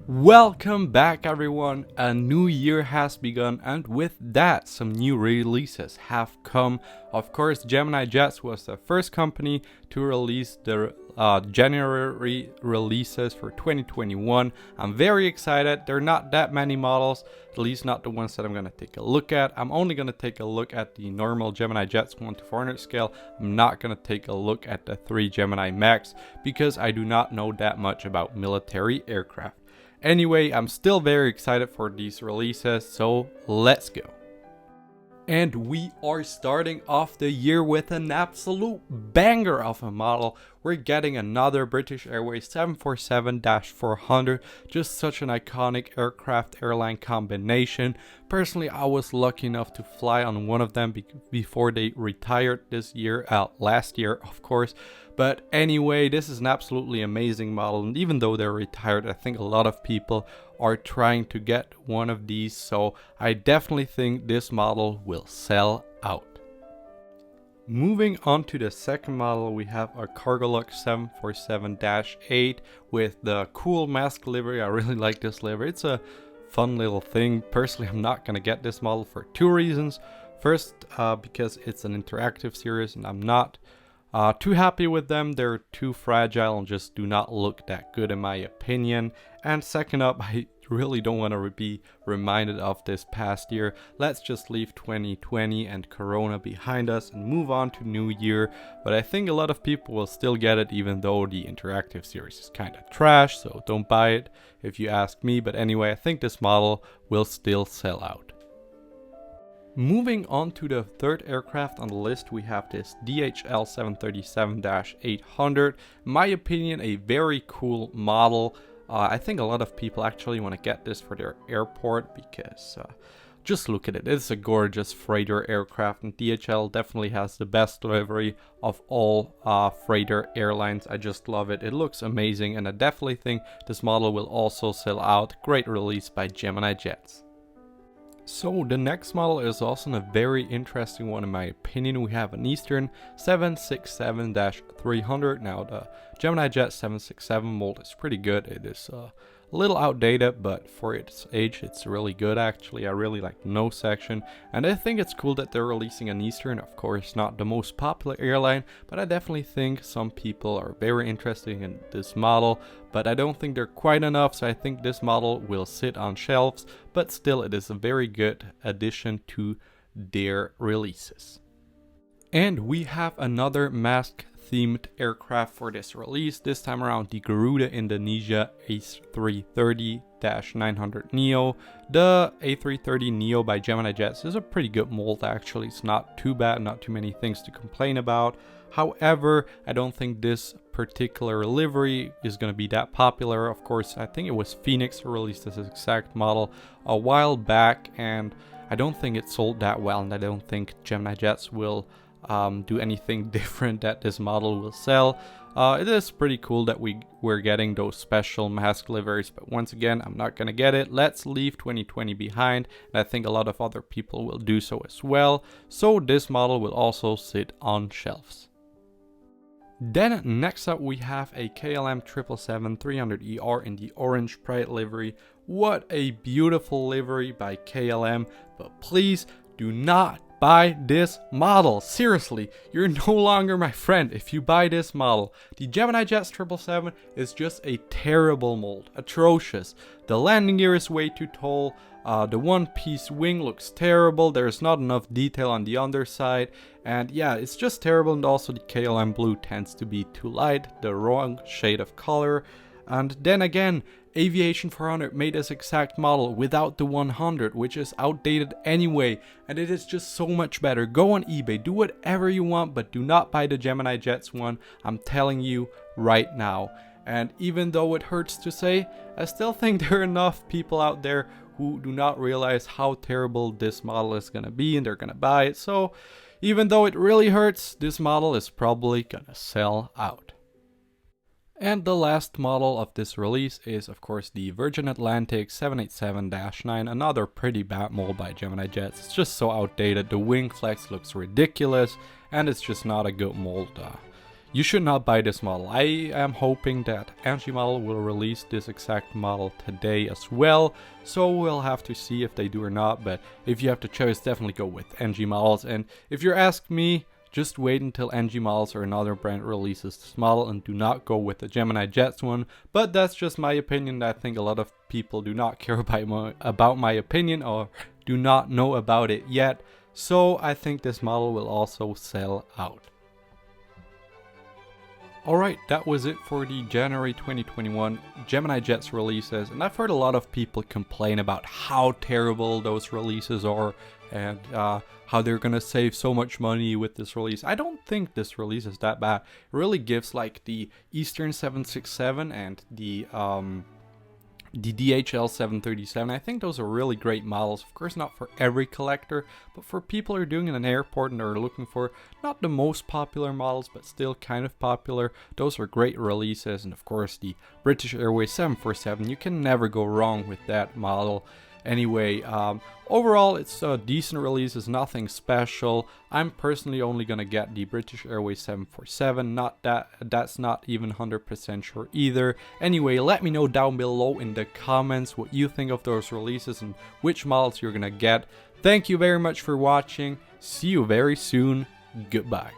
Welcome back everyone, a new year has begun and with that some new releases have come. Of course, Gemini Jets was the first company to release the January releases for 2021. I'm very excited. There are not that many models, at least not the ones that I'm going to take a look at. I'm only going to take a look at the normal Gemini Jets 1:400 scale. I'm not going to take a look at the 3 Gemini Max because I do not know that much about military aircraft. Anyway, I'm still very excited for these releases, so let's go. And we are starting off the year with an absolute banger of a model. We're getting another British Airways 747-400, just such an iconic aircraft airline combination. Personally, I was lucky enough to fly on one of them before they retired last year, of course. But anyway, this is an absolutely amazing model, and even though they're retired, I think a lot of people are trying to get one of these, so I definitely think this model will sell out. Moving on to the second model, we have a Cargolux 747-8 with the cool mask livery. I really like this livery. It's a fun little thing. Personally, I'm not gonna get this model for two reasons. First, because it's an interactive series and I'm not too happy with them. They're too fragile and just do not look that good in my opinion. And second up, I really don't want to be reminded of this past year. Let's just leave 2020 and Corona behind us and move on to New Year. But I think a lot of people will still get it even though the interactive series is kind of trash, so don't buy it if you ask me. But anyway, I think this model will still sell out. Moving on to the third aircraft on the list, we have this DHL 737-800. In my opinion, a very cool model. I think a lot of people actually want to get this for their airport because just look at it. It's a gorgeous freighter aircraft, and DHL definitely has the best delivery of all freighter airlines. I just love it. It looks amazing, and I definitely think this model will also sell out. Great release by Gemini Jets. So the next model is also a very interesting one in my opinion. We have an Eastern 767-300. Now the Gemini Jet 767 mold is pretty good. It is a little outdated, but for its age it's really good actually. I really like the nose section, and I think it's cool that they're releasing an Eastern. Of course not the most popular airline, but I definitely think some people are very interested in this model, but I don't think they're quite enough, so I think this model will sit on shelves, but still it is a very good addition to their releases. And we have another mask themed aircraft for this release, this time around the Garuda Indonesia A330-900 Neo. The A330 Neo by Gemini Jets is a pretty good mold actually. It's not too bad, not too many things to complain about. However, I don't think this particular livery is going to be that popular. Of course, I think it was Phoenix who released this exact model a while back, and I don't think it sold that well, and I don't think Gemini Jets will do anything different that this model will sell. It is pretty cool that we're getting those special mask liveries, but once again, I'm not gonna get it. Let's leave 2020 behind, and I think a lot of other people will do so as well. So this model will also sit on shelves. Then next up we have a KLM 777-300ER in the orange pride livery. What a beautiful livery by KLM, but please do not buy this model. Seriously, you're no longer my friend if you buy this model. The Gemini Jets 777 is just a terrible mold, atrocious. The landing gear is way too tall. The one-piece wing looks terrible. There's not enough detail on the underside, and yeah, it's just terrible. And also the KLM blue tends to be too light, the wrong shade of color. And then again, Aviation 400 made this exact model without the 100, which is outdated anyway, and it is just so much better. Go on eBay, do whatever you want, but do not buy the Gemini Jets one. I'm telling you right now. And even though it hurts to say, I still think there are enough people out there who do not realize how terrible this model is gonna be, and they're gonna buy it. So even though it really hurts, this model is probably gonna sell out. And the last model of this release is of course the Virgin Atlantic 787-9, another pretty bad mold by Gemini Jets. It's just so outdated, the wing flex looks ridiculous, and it's just not a good mold. you should not buy this model. I am hoping that NG model will release this exact model today as well, so we'll have to see if they do or not. But if you have to choose, definitely go with NG models. And if you ask me, just wait until NG models or another brand releases this model and do not go with the Gemini Jets one. But that's just my opinion. I think a lot of people do not care about my opinion or do not know about it yet. So I think this model will also sell out. Alright, that was it for the January 2021 Gemini Jets releases, and I've heard a lot of people complain about how terrible those releases are and how they're gonna save so much money with this release. I don't think this release is that bad. It really gives like the Eastern 767 and the DHL 737. I think those are really great models. Of course, not for every collector, but for people who are doing it in an airport and are looking for not the most popular models, but still kind of popular. Those are great releases. And of course, the British Airways 747. You can never go wrong with that model. Anyway, overall, it's a decent release. It's nothing special. I'm personally only gonna get the British Airways 747. That's not even 100% sure either. Anyway, let me know down below in the comments what you think of those releases and which models you're gonna get. Thank you very much for watching. See you very soon. Goodbye.